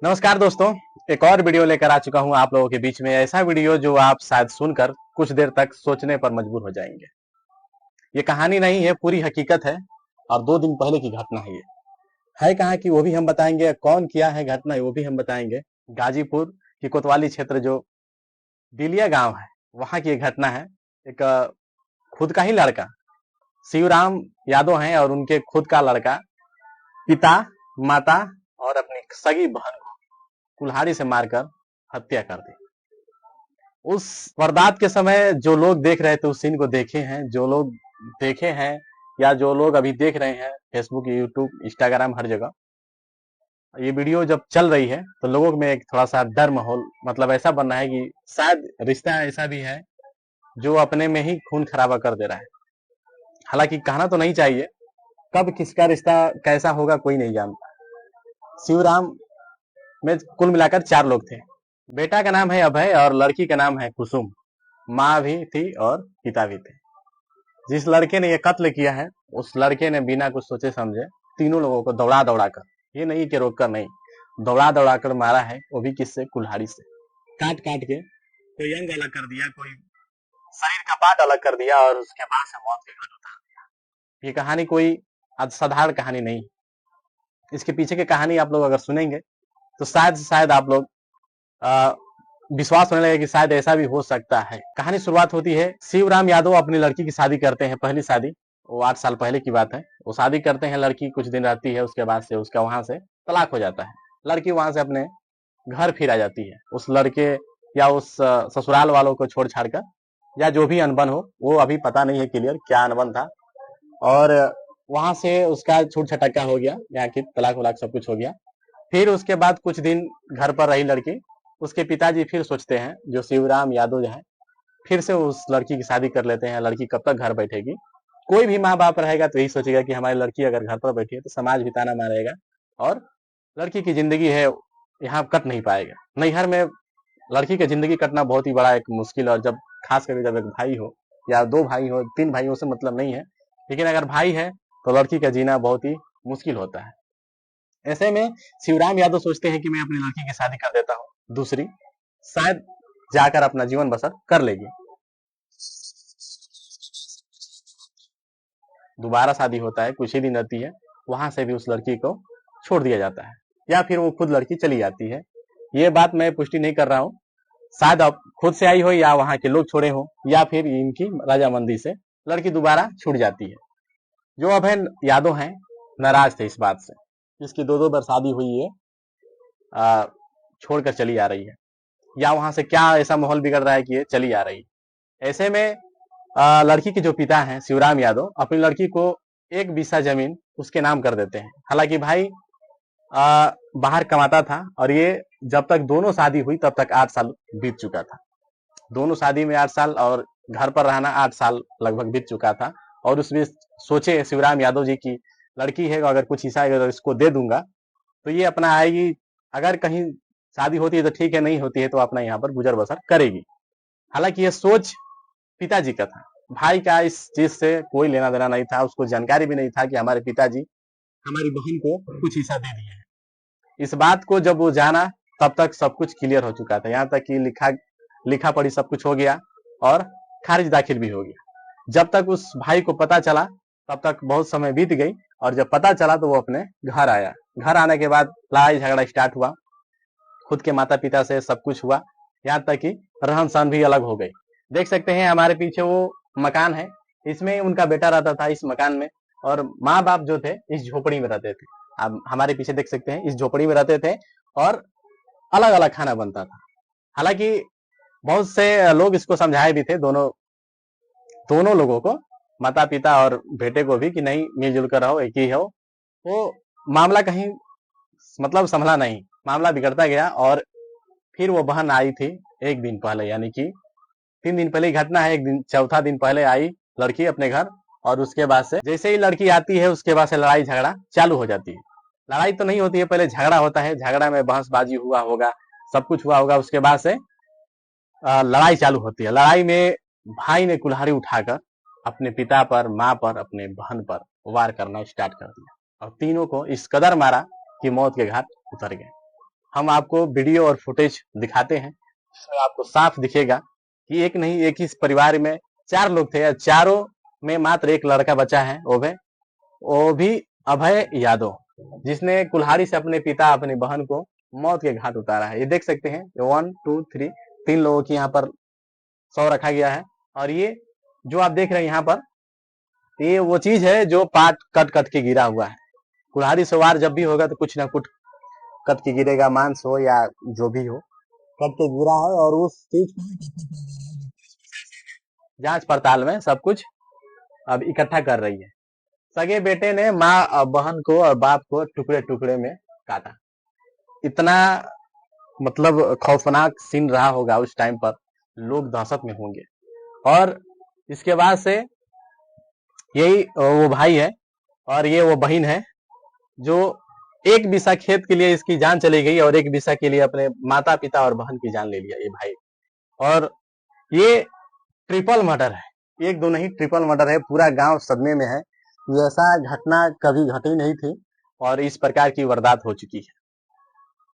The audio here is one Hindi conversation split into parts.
नमस्कार दोस्तों। एक और वीडियो लेकर आ चुका हूं आप लोगों के बीच में। ऐसा वीडियो जो आप शायद सुनकर कुछ देर तक सोचने पर मजबूर हो जाएंगे। ये कहानी नहीं है, पूरी हकीकत है और 2 दिन पहले की घटना है। ये है कहाँ की वो भी हम बताएंगे, कौन किया है घटना वो भी हम बताएंगे। गाजीपुर की कोतवाली क्षेत्र जो दिलिया गांव है, वहां की ये घटना है। एक खुद का ही लड़का शिवराम यादव है और उनके खुद का लड़का पिता, माता और अपनी सगी बहन को कुल्हाड़ी से मारकर हत्या कर दी। उस वारदात के समय जो लोग देख रहे थे उस सीन को देखे हैं, जो लोग देखे हैं या जो लोग अभी देख रहे हैं फेसबुक, यूट्यूब, इंस्टाग्राम, हर जगह ये वीडियो जब चल रही है तो लोगों में एक थोड़ा सा डर माहौल मतलब ऐसा बन रहा है कि शायद रिश्ता ऐसा भी है जो अपने में ही खून खराबा कर दे रहा है। हालांकि कहना तो नहीं चाहिए, कब किसका रिश्ता कैसा होगा कोई नहीं जानता। शिवराम में कुल मिलाकर 4 लोग थे। बेटा का नाम है अभय और लड़की का नाम है कुसुम। माँ भी थी और पिता भी थे। जिस लड़के ने ये कत्ल किया है उस लड़के ने बिना कुछ सोचे समझे तीनों लोगों को दौड़ा दौड़ा कर, ये नहीं कि रोक कर नहीं, दौड़ा दौड़ा कर मारा है। वो भी किससे? कुल्हाड़ी से काट काट के। कोई अंग अलग कर दिया, कोई शरीर का पार्ट अलग कर दिया और उसके बाद से मौत के घाट उतार दिया। ये कहानी कोई साधारण कहानी नहीं। इसके पीछे की कहानी आप लोग अगर सुनेंगे तो शायद आप लोग विश्वास होने लगे कि शायद ऐसा भी हो सकता है। कहानी शुरुआत होती है, शिवराम यादव अपनी लड़की की शादी करते हैं, पहली शादी। वो 8 साल पहले की बात है। वो शादी करते हैं, लड़की कुछ दिन रहती है, उसके बाद से उसका वहां से तलाक हो जाता है। लड़की वहां से अपने घर फिर आ जाती है। उस लड़के या उस ससुराल वालों को छोड़ छाड़ कर, या जो भी अनबन हो, वो अभी पता नहीं है क्लियर क्या अनबन था। और वहां से उसका छूट छटक्का हो गया, यहाँ की तलाक वलाक सब कुछ हो गया। फिर उसके बाद कुछ दिन घर पर रही लड़की। उसके पिताजी फिर सोचते हैं, जो शिवराम यादव जो है, फिर से उस लड़की की शादी कर लेते हैं। लड़की कब तक घर बैठेगी? कोई भी माँ बाप रहेगा तो यही सोचेगा कि हमारी लड़की अगर घर पर बैठी है तो समाज भी ताना मारेगा और लड़की की जिंदगी है यहाँ कट नहीं पाएगा। नैहर में लड़की की जिंदगी कटना बहुत ही बड़ा एक मुश्किल, और जब खास करके जब एक भाई हो या 2 भाई हो, 3 भाई हो, से मतलब नहीं है, लेकिन अगर भाई है तो लड़की का जीना बहुत ही मुश्किल होता है। ऐसे में शिवराम यादव सोचते हैं कि मैं अपनी लड़की की शादी कर देता हूँ दूसरी, शायद जाकर अपना जीवन बसर कर लेगी। दोबारा शादी होता है, कुछ ही दिन रहती है, वहां से भी उस लड़की को छोड़ दिया जाता है या फिर वो खुद लड़की चली जाती है। ये बात मैं पुष्टि नहीं कर रहा हूँ, शायद अब खुद से आई हो या वहां के लोग छोड़े हो या फिर इनकी रजामंदी से लड़की दोबारा छूट जाती है। जो अभय यादव हैं नाराज थे इस बात से, इसकी 2-2 बार शादी हुई है, छोड़कर चली आ रही है, या वहां से क्या ऐसा माहौल बिगड़ रहा है कि ये चली आ रही है। ऐसे में लड़की के जो पिता हैं शिवराम यादव अपनी लड़की को 1 बीसा जमीन उसके नाम कर देते हैं। हालांकि भाई बाहर कमाता था और ये जब तक दोनों शादी हुई तब तक 8 साल बीत चुका था। दोनों शादी में 8 साल और घर पर रहना 8 साल लगभग बीत चुका था। और उसमें सोचे शिवराम यादव जी की लड़की है, अगर कुछ हिस्सा अगर इसको दे दूंगा तो ये अपना आएगी, अगर कहीं शादी होती है तो ठीक है, नहीं होती है तो अपना यहाँ पर गुजर बसर करेगी। हालांकि ये सोच पिताजी का था, भाई का इस चीज से कोई लेना देना नहीं था। उसको जानकारी भी नहीं था कि हमारे पिताजी हमारी बहन को कुछ हिस्सा दे दिए हैं। इस बात को जब वो जाना तब तक सब कुछ क्लियर हो चुका था, यहाँ तक कि लिखा पढ़ी सब कुछ हो गया और खारिज दाखिल भी हो गया। जब तक उस भाई को पता चला तब तक बहुत समय बीत गई, और जब पता चला तो वो अपने घर आया। घर आने के बाद लड़ाई झगड़ा स्टार्ट हुआ, खुद के माता पिता से सब कुछ हुआ, यहाँ तक कि रहन सहन भी अलग हो गई। देख सकते हैं हमारे पीछे वो मकान है, इसमें उनका बेटा रहता था इस मकान में, और माँ बाप जो थे इस झोपड़ी में रहते थे। आप हमारे पीछे देख सकते हैं, इस झोपड़ी में रहते थे और अलग अलग खाना बनता था। हालांकि बहुत से लोग इसको समझाए भी थे, दोनों दोनों लोगों को, माता पिता और बेटे को भी, कि नहीं मिलजुल कर रहो, एक ही हो। वो मामला कहीं मतलब संभला नहीं, मामला बिगड़ता गया। और फिर वो बहन आई थी 1 दिन पहले, यानी कि 3 दिन पहले की घटना है। 1 दिन, चौथा दिन पहले आई लड़की अपने घर, और उसके बाद से जैसे ही लड़की आती है उसके बाद से लड़ाई झगड़ा चालू हो जाती है। लड़ाई तो नहीं होती है, पहले झगड़ा होता है, झगड़ा में बहसबाजी हुआ होगा, सब कुछ हुआ होगा। उसके बाद से लड़ाई चालू होती है। लड़ाई में भाई ने कुल्हाड़ी उठाकर अपने पिता पर, माँ पर, अपने बहन पर वार करना स्टार्ट कर दिया और तीनों को इस कदर मारा कि मौत के घाट उतर गए। हम आपको वीडियो और फुटेज दिखाते हैं, इसमें आपको साफ दिखेगा कि एक नहीं, एक ही परिवार में 4 लोग थे, चारों में मात्र एक लड़का बचा है, वो भी अभय यादव, जिसने कुल्हाड़ी से अपने पिता, अपनी बहन को मौत के घाट उतारा है। ये देख सकते हैं 1 2 3 3 लोगों की यहाँ पर शव रखा गया है। और ये जो आप देख रहे हैं यहाँ पर, ये वो चीज है जो पार्ट कट कट के गिरा हुआ है। कुल्हाड़ी से वार जब भी होगा तो कुछ ना कुछ कट के गिरेगा, मांस हो या जो भी हो, कट के गिरा है। और उस चीज को जांच पड़ताल में सब कुछ अब इकट्ठा कर रही है। सगे बेटे ने माँ और बहन को और बाप को टुकड़े टुकड़े में काटा। इतना मतलब खौफनाक सीन रहा होगा उस टाइम पर, लोग दहशत में होंगे। और इसके बाद से यही वो भाई है और ये वो बहन है जो एक बिसा खेत के लिए इसकी जान चली गई और एक बिसा के लिए अपने माता पिता और बहन की जान ले लिया ये भाई। और ये ट्रिपल मर्डर है, एक दो नहीं, ट्रिपल मर्डर है। पूरा गांव सदमे में है, ऐसा घटना कभी घटी नहीं थी और इस प्रकार की वारदात हो चुकी है।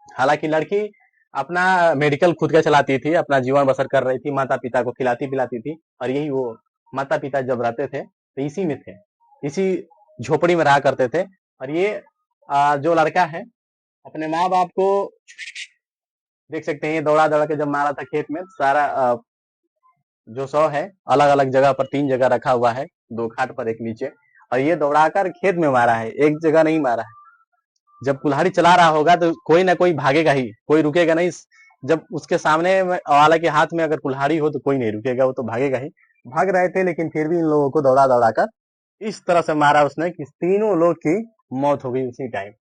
हालांकि लड़की अपना मेडिकल खुद का चलाती थी, अपना जीवन बसर कर रही थी, माता पिता को खिलाती पिलाती थी। और यही वो माता पिता जब रहते थे तो इसी में थे, इसी झोपड़ी में रहा करते थे। और ये जो लड़का है अपने माँ बाप को देख सकते हैं, ये दौड़ा दौड़ा के जब मारा था खेत में, सारा जो शव है अलग अलग जगह पर 3 जगह रखा हुआ है, 2 खाट पर एक नीचे। और ये दौड़ाकर खेत में मारा है, एक जगह नहीं मारा है। जब कुल्हाड़ी चला रहा होगा तो कोई ना कोई भागेगा ही, कोई रुकेगा नहीं। जब उसके सामने वाला के हाथ में अगर कुल्हाड़ी हो तो कोई नहीं रुकेगा, वो तो भागेगा ही। भाग रहे थे लेकिन फिर भी इन लोगों को दौड़ा दौड़ा कर इस तरह से मारा उसने कि तीनों लोग की मौत हो गई उसी टाइम।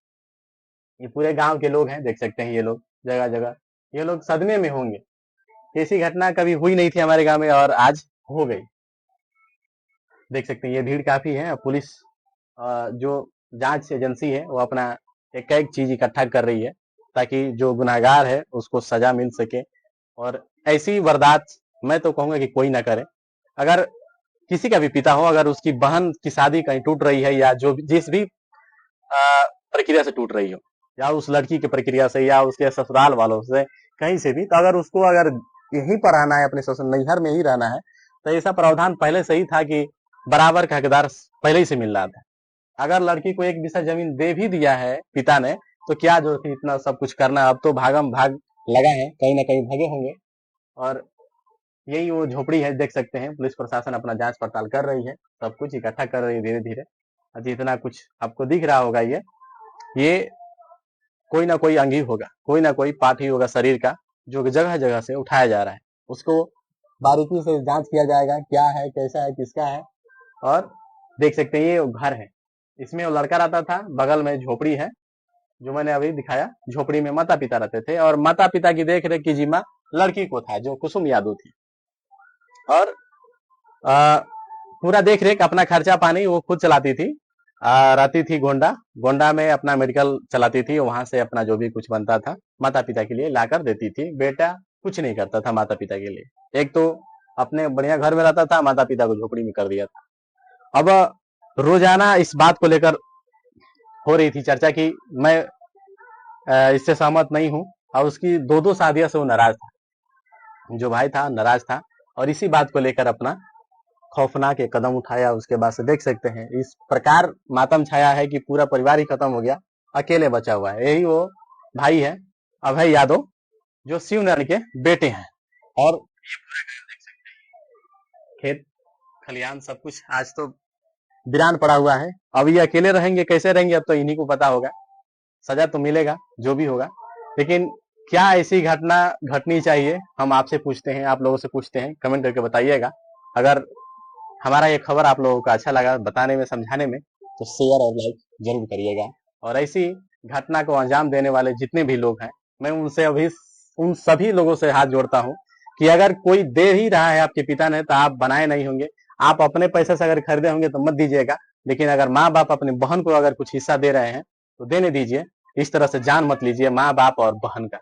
ये पूरे गांव के लोग हैं, देख सकते हैं ये लोग जगह जगह, ये लोग सदमे में होंगे। ऐसी घटना कभी हुई नहीं थी हमारे गांव में और आज हो गई। देख सकते हैं ये भीड़ काफी है। पुलिस जो जांच एजेंसी है वो अपना एक एक चीज इकट्ठा कर रही है ताकि जो गुनाहगार है उसको सजा मिल सके। और ऐसी वारदात मैं तो कहूंगा कि कोई ना करे। अगर किसी का भी पिता हो, अगर उसकी बहन की शादी कहीं टूट रही है या जो जिस भी प्रक्रिया से टूट रही हो, या उस लड़की की प्रक्रिया से या उसके ससुराल वालों से, कहीं से भी, तो अगर उसको अगर यहीं पर रहना है, अपने ससुर नैहर में ही रहना है, तो ऐसा प्रावधान पहले से ही था कि बराबर का हकदार पहले ही से मिल रहा था। अगर लड़की को एक बिस्सा जमीन दे भी दिया है पिता ने, तो क्या जरूरत थी इतना सब कुछ करना। अब तो भागम भाग लगा है, कहीं ना कहीं भगे होंगे। और यही वो झोपड़ी है, देख सकते हैं पुलिस प्रशासन अपना जांच पड़ताल कर रही है, सब कुछ इकट्ठा कर रही है धीरे धीरे। जितना कुछ आपको दिख रहा होगा ये कोई ना कोई अंग ही होगा, कोई ना कोई पार्ट ही होगा शरीर का, जो जगह जगह से उठाया जा रहा है। उसको बारीकी से जांच किया जाएगा, क्या है, कैसा है, किसका है। और देख सकते हैं ये घर है, इसमें वो लड़का रहता था, बगल में झोपड़ी है जो मैंने अभी दिखाया। झोपड़ी में माता पिता रहते थे और माता पिता की देख रेख की जिम्मा लड़की को था जो कुसुम यादव थी। और पूरा देख रेख, अपना खर्चा पानी वो खुद चलाती थी। रहती थी गोंडा में अपना मेडिकल चलाती थी, वहां से अपना जो भी कुछ बनता था माता पिता के लिए लाकर देती थी। बेटा कुछ नहीं करता था माता पिता के लिए, एक तो अपने बढ़िया घर में रहता था, माता पिता को झोपड़ी में कर दिया था। अब रोजाना इस बात को लेकर हो रही थी चर्चा कि मैं इससे सहमत नहीं हूं। और उसकी 2 शादियों से वो नाराज था, जो भाई था नाराज था, और इसी बात को लेकर अपना खौफनाक एक कदम उठाया। उसके बाद से देख सकते हैं इस प्रकार मातम छाया है कि पूरा परिवार ही खत्म हो गया, अकेले बचा हुआ है। यही वो भाई है अभय यादव, जो शिव नारायण के बेटे हैं। और खेत खलियान सब कुछ आज तो वीरान पड़ा हुआ है। अब ये अकेले रहेंगे, कैसे रहेंगे, अब तो इन्हीं को पता होगा। सजा तो मिलेगा जो भी होगा, लेकिन क्या ऐसी घटना घटनी चाहिए, हम आपसे पूछते हैं, आप लोगों से पूछते हैं। कमेंट करके बताइएगा। अगर हमारा ये खबर आप लोगों को अच्छा लगा बताने में, समझाने में, तो शेयर और लाइक जरूर करिएगा। और ऐसी घटना को अंजाम देने वाले जितने भी लोग हैं, मैं उनसे अभी उन सभी लोगों से हाथ जोड़ता हूं कि अगर कोई दे ही रहा है आपके पिता ने, तो आप बनाए नहीं होंगे। आप अपने पैसे से अगर खरीदे होंगे तो मत दीजिएगा, लेकिन अगर माँ बाप अपनी बहन को अगर कुछ हिस्सा दे रहे हैं तो देने दीजिए। इस तरह से जान मत लीजिए माँ बाप और बहन का।